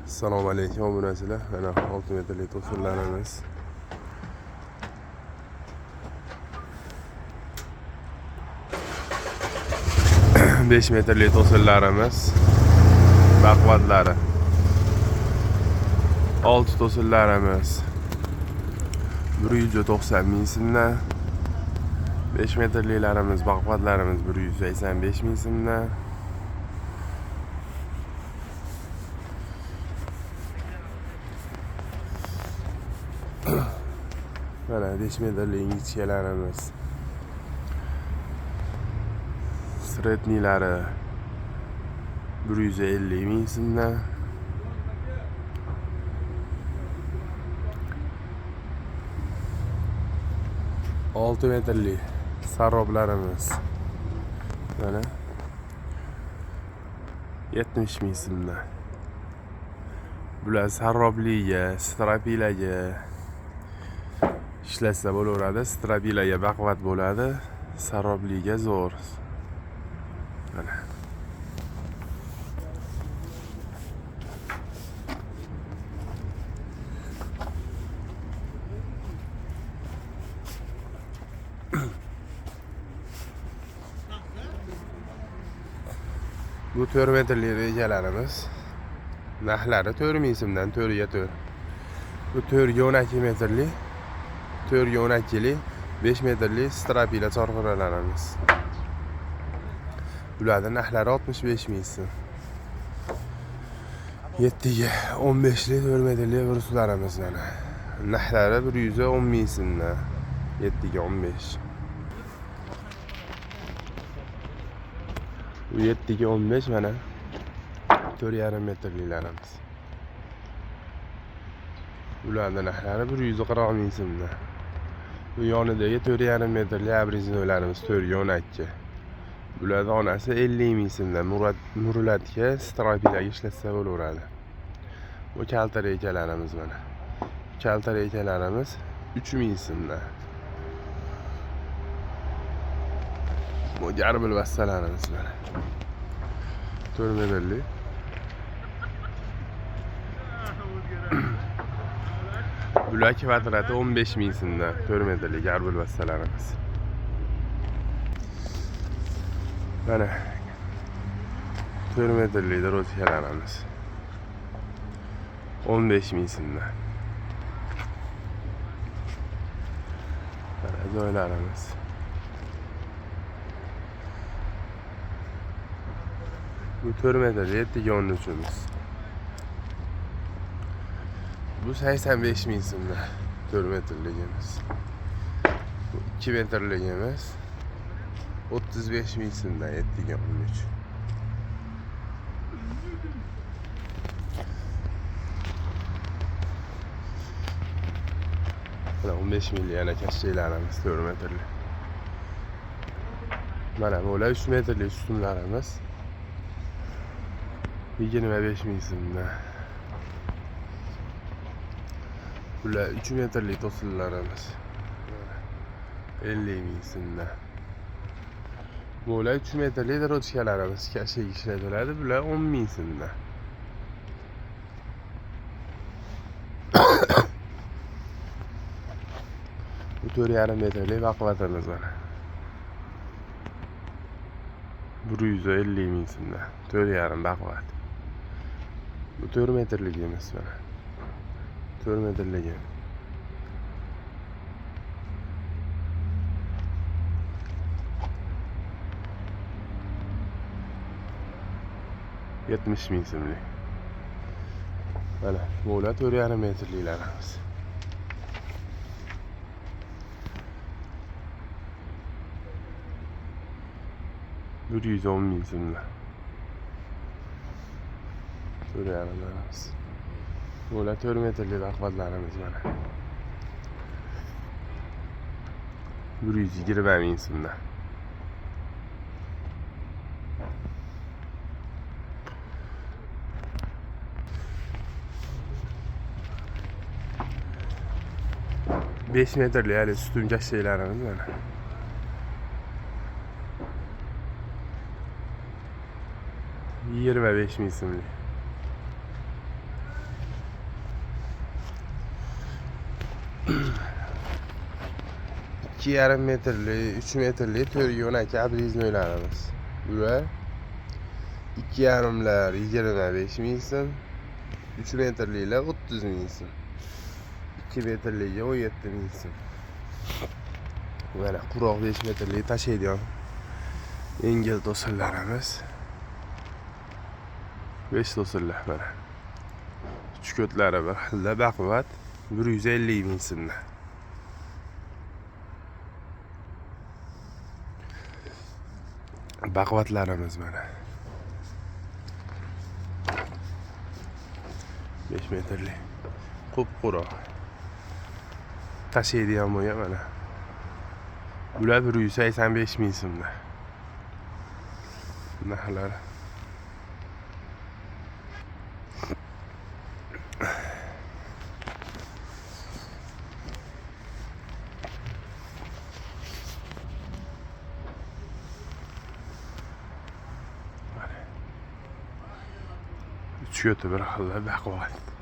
Assalomu alaykum obunachilar. Mana 6 metrlik to'sinlarimiz. Besh metrlik to'sinlarimiz. Baquvvatlari. 6 to'sinlarimiz. 190 ming so'mdan. 5 metrliklarimiz, baquvvatlarimiz 185 ming so'mdan. Mana 5 metrlik ingichkalarimiz. Sretnilari 150 ming so'mdan. Olti metrlik saroblarimiz mana 70 ming so'mdan. Bular sarobliga, strapilaga ishlatsa bo'laveradi. Strapilaga baquvvat bo'ladi, sarobliga zo'r. Mana bu 4 metrlik rejalarimiz. Narxlari 4 ming so'mdan 4 ga 4. Bu 4 ga 12 metrlik, 4 ga 12 lik, 5 metrlik strapila chorqiralarimiz. Bularning narxlari 65 ming so'm. 7 ga 15 lik 4 metrlik bruslarimiz mana. Narxlari 110 ming so'mdan. 7 ga 15. Bu 7 ga 15 mana 4,5 metrliklarimiz. Ularning narxlari 140 ming so'mdan. Bu yonidagi 4,5 metrlik abrizinolarimiz 4 ga 12. Bularning onasi 50 ming so'mdan. Murlatga, strapilaga ishlatsa bo'laveradi. Bu kalta rekalarimiz mana. Kalta rekalarimiz 3 ming so'mdan. Bu garbil vassalarimiz mana. 4 metrlik. Bular kvadrati 15 ming so'mdan. 4 metrlik garbil vassalarimiz. Mana 4 metrlik ro'zkalarimiz 15 ming so'mdan. Mana joylarimiz. Bu 4 metrlik 7 ga 13'imiz. Bu 85 ming so'mdan 4 metrligimiz. Bu 2 metrligimiz 35 ming so'mdan 7 ga 13. Mana 15 ming yana kashshaylarimiz 4 metrlik. Mana bular 3 metrlik ustunlarimiz 25 ming so'mdan. Bular 3 metrlik to'sinlarimiz 50 ming so'mdan. Bular 3 metrlik rochkalarimiz kashaga ishlatiladi. Bular 10 ming so'mdan. Bu 4,5 metrlik baquvvatimiz mana. 150 ming so'mdan. 4,5 baquvvat. Bu 4 metrligimiz mana. 4 metrligi. $70 ming so'mlik. Mana bular 4,5 metrliklarimiz. 110 ming so'mdan. 4,5'larimiz. Bular 4 metrlik baquvvatlarimiz mana. 120 ming so'mdan. Besh metrlik hali sutun kashshaylarimiz mana. 25 ming so'mlik. 2,5 metrli, 3 metrli to'ryo'naki obriznoylarimiz. Bular 2,5lar 25 ming so'm, 3 metrliklar 30 ming so'm, 2 metrliga 17 ming so'm. Mana quroq 5 metrlik tashiydigan yengil to'sinlarimiz. 5 to'sinlar mana. Chukotlari bir xilda baquvvat 150 ming so'mdan. Baquvvatlarimiz mana. 5 metrlik. Qop-quroq. Tashiydigan bo'lgan mana. Bular 185 ming so'mdan. Narxlar. Chukotu bir xilda baquvvat.